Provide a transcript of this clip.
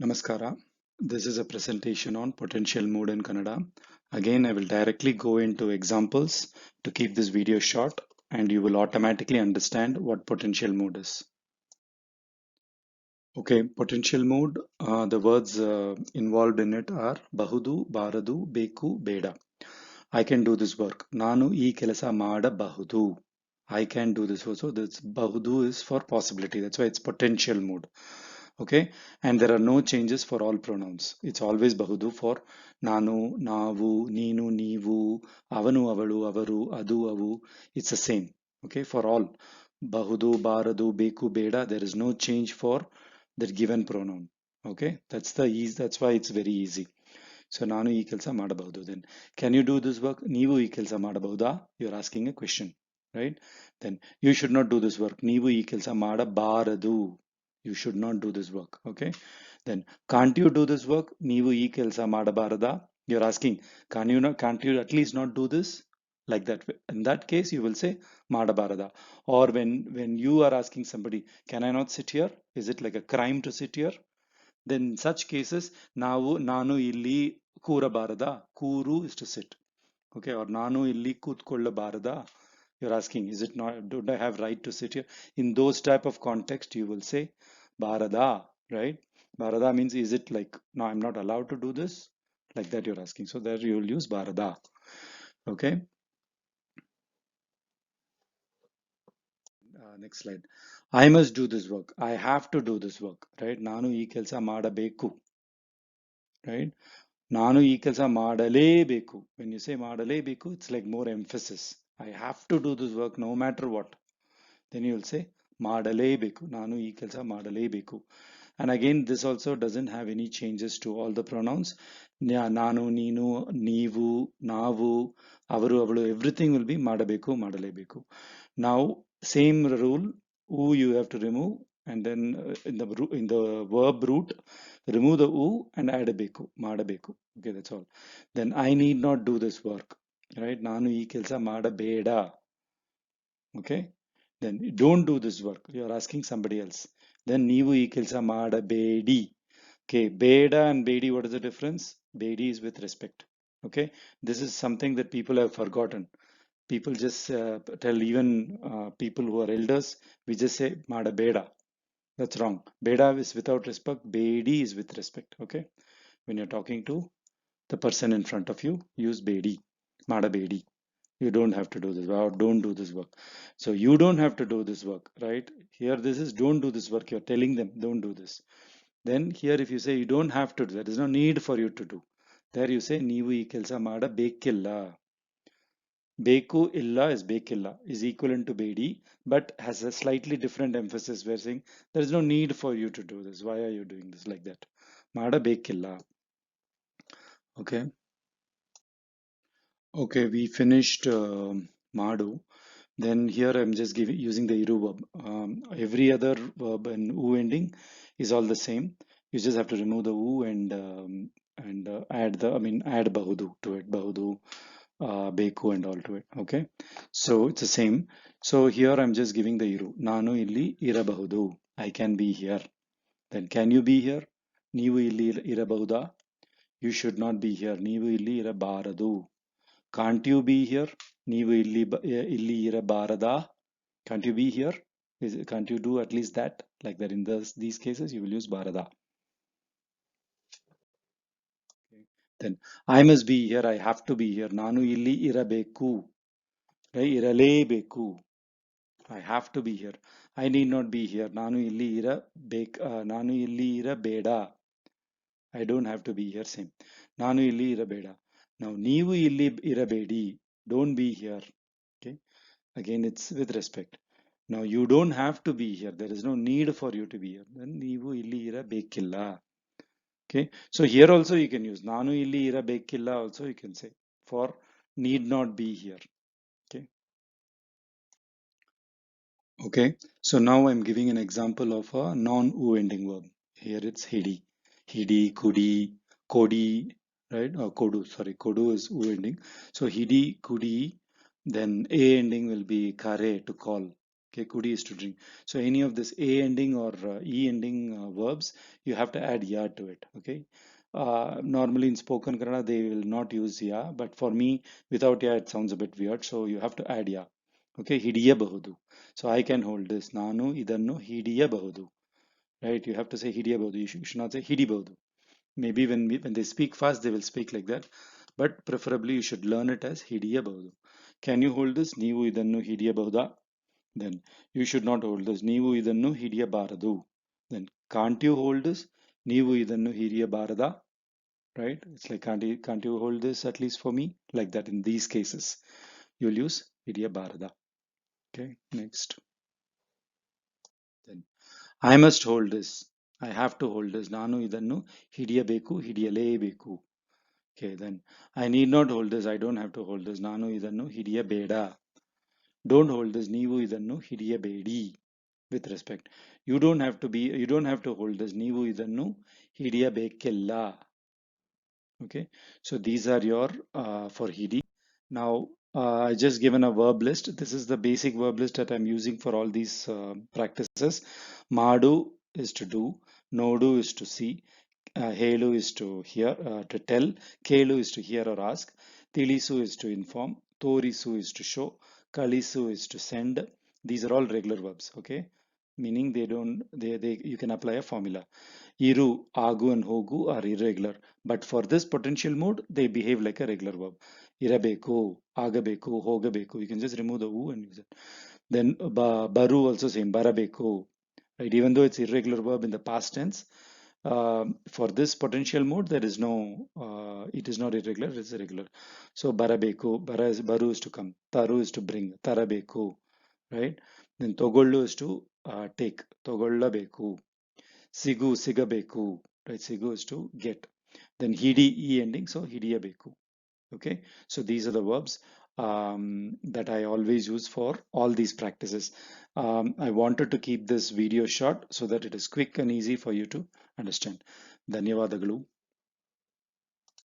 Namaskara. This is a presentation on potential mood in Kannada. Again, I will directly go into examples to keep this video short, and you will automatically understand what potential mood is. Okay, potential mood, the words involved in it are Bahudu, Baradu, Beku, Beda. I can do this work. Nanu ee kelasa madabahudu. I can do this also. This Bahudu is for possibility. That's why it's potential mood. Okay, and there are no changes for all pronouns. It's always Bahudu for Nanu, Navu, Ninu, Nivu, Avanu, Avalu, Avaru, Adu, Avu. It's the same. Okay, for all. Bahudu, Baradu, Beku, Beda. There is no change for that given pronoun. Okay, that's the ease. That's why it's very easy. So ನಾನು ಈ ಕೆಲಸ ಮಾಡಬಹುದು. Then can you do this work? ನೀವು ಈ ಕೆಲಸ ಮಾಡಬಹುದಾ? You're asking a question, right? Then you should not do this work. ನೀವು ಈ ಕೆಲಸ ಮಾಡಬಾರದು. You should not do this work. Okay. Then can't you do this work? ನೀವು ಈ ಕೆಲಸ ಮಾಡಬಾರದಾ? You're asking, can't you at least not do this? Like that. In that case, you will say ಮಾಡಬಾರದಾ. Or when you are asking somebody, can I not sit here? Is it like a crime to sit here? Then in such cases, ನಾನು ಇಲ್ಲಿ ಕೂರಬಾರದಾ? ಕೂರು is to sit. Okay, or ನಾನು ಇಲ್ಲಿ ಕೂತ್ಕೊಳ್ಳಬಾರದಾ? You're asking, is it not, don't I have right to sit here? In those type of context, you will say barada, right? Barada means, is it like, no, I'm not allowed to do this? Like that you're asking. So there you will use barada. Okay. Next slide. I must do this work. I have to do this work, right? ನಾನು ಈ ಕೆಲಸ ಮಾಡಬೇಕು, right? ನಾನು ಈ ಕೆಲಸ ಮಾಡಲೇಬೇಕು. When you say ಮಾಡಲೇಬೇಕು, it's like more emphasis. I have to do this work no matter what. Then you will say ಮಾಡಲೇಬೇಕು. ನಾನು ಈ ಕೆಲಸ ಮಾಡಲೇಬೇಕು. And again, this also doesn't have any changes to all the pronouns. ನಾನು, ನೀನು, ನೀವು, ನಾವು, ಅವರು, ಅವಳು, everything will be ಮಾಡಬೇಕು, ಮಾಡಲೇಬೇಕು. Now, same rule, who you have to remove, and then in the verb root, remove the who and add a beku, ಮಾಡಬೇಕು. Okay, that's all. Then I need not do this work, right? ನಾನು ಈ ಕೆಲಸ ಮಾಡಬೇಡ. Okay. Then don't do this work. You are asking somebody else. Then ನೀವು ಈ ಕೆಲಸ ಮಾಡಬೇಡಿ. Okay, ಬೇಡ and Bedi, what is the difference? Bedi is with respect. Okay, this is something that people have forgotten. People just tell, even people who are elders, we just say ಮಾಡಬೇಡ. That's wrong. Beda is without respect. Bedi is with respect. Okay, when you're talking to the person in front of you, use bedi, ಮಾಡಬೇಡಿ. You don't have to do this, or don't do this work. So you don't have to do this work, right? Here this is don't do this work. You're telling them don't do this. Then here if you say you don't have to do, there is no need for you to do. There you say ನೀವು ಈ ಕೆಲಸ ಮಾಡಬೇಕಿಲ್ಲ. ಬೇಕು ಇಲ್ಲ is ಬೇಕಿಲ್ಲ is equivalent to Bedi, but has a slightly different emphasis. We're saying there is no need for you to do this. Why are you doing this? Like that. ಮಾಡಬೇಕಿಲ್ಲ. Okay. Okay, we finished Madu. Then here I'm just using the Iru verb. Every other verb and U ending is all the same. You just have to remove the U and add Bahudu to it. Bahudu, Beku and all to it. Okay. So it's the same. So here I'm just giving the Iru. Nanu illi irabahudu. I can be here. Then can you be here? Neevu illi irabahuda. You should not be here. Neevu illi irabaradu. Can't you be here? ನೀವು ಇಲ್ಲಿ ಇರಬಾರದಾ? Can't you be here? Can't you do at least that? Like that in these cases, you will use barada. Okay. Then I must be here. I have to be here. ನಾನು ಇಲ್ಲಿ ಇರಬೇಕು. Right? ಇರಲೇಬೇಕು. I have to be here. I need not be here. ನಾನು ಇಲ್ಲಿ ಇರಬೇಡ. I don't have to be here. Same. ನಾನು ಇಲ್ಲಿ ಇರಬೇಡ. Now ನೀವು ಇಲ್ಲಿ ಇರಬೇಡಿ. Don't be here. Okay. Again, it's with respect. Now you don't have to be here. There is no need for you to be here. Then ನೀವು ಇಲ್ಲಿ ಇರಬೇಕಿಲ್ಲ. Okay. So here also you can use ನಾನು ಇಲ್ಲಿ ಇರಬೇಕಿಲ್ಲ. Also you can say for need not be here. Okay. Okay. So now I'm giving an example of a non-u ending verb. Here it's hidi, hidi, kudi, kodi, right? Or kodu. Sorry, kodu is u ending. So hidi, kudi. Then a ending will be kare, to call. Okay, kudi is to drink. So any of this a ending or e ending verbs, you have to add ya to it. Okay. Normally in spoken Kannada they will not use ya, but for me without ya it sounds a bit weird. So you have to add ya. Okay, ಹಿಡಿಯಬಹುದು. So I can hold this. ನಾನು ಇದನ್ನು ಹಿಡಿಯಬಹುದು. Right? You have to say ಹಿಡಿಯಬಹುದು. You should not say ಹಿಡಿಬಹುದು. Maybe when they speak fast, they will speak like that. But preferably you should learn it as ಹಿಡಿಯಬಹುದು. Can you hold this? ನೀವು ಇದನ್ನು ಹಿಡಿಯಬಹುದಾ? Then you should not hold this. ನೀವು ಇದನ್ನು ಹಿಡಿಯಬಾರದು. Then can't you hold this? ನೀವು ಇದನ್ನು ಹಿಡಿಯಬಾರದಾ? Right? It's like can't you hold this at least for me? Like that in these cases. You'll use ಹಿಡಿಯಬಾರದಾ. Okay, next. Then I must hold this. I have to hold this. ನಾನು ಇದನ್ನು ಹಿಡಿಯಬೇಕು, ಹಿಡಿಯಲೇಬೇಕು. Okay, then I need not hold this. I don't have to hold this. ನಾನು ಇದನ್ನು ಹಿಡಿಯಬೇಡ. Don't hold this. ನೀವು ಇದನ್ನು ಹಿಡಿಯಬೇಡಿ. With respect. You don't have to hold this. ನೀವು ಇದನ್ನು ಹಿಡಿಯಬೇಕಿಲ್ಲ. Okay. So these are your for hidi. Now I just given a verb list. This is the basic verb list that I'm using for all these practices. Madu is to do. Nodu is to see. Helu is to hear, to tell. Kelu is to hear or ask. Tilisu is to inform. Torisu is to show. Kalisu is to send. These are all regular verbs. Okay, meaning they you can apply a formula. Iru, agu, and hogu are irregular, but for this potential mode, they behave like a regular verb. Irabeku, agabeku, hogabeku. You can just remove the u and use it. Then baru also same, barabeku. Right? Even though it's irregular verb in the past tense, for this potential mode, there is no, it is not irregular, it is regular. So barabeku, baru is to come, taru is to bring, tarabeku, right? Then togollu is to take, togollabeku. Sigu, sigabeku, right? Sigu is to get. Then hidi, e ending, so hidiyabeku. Okay, so these are the verbs that I always use for all these practices. I wanted to keep this video short so that it is quick and easy for you to understand. ಧನ್ಯವಾದಗಳು.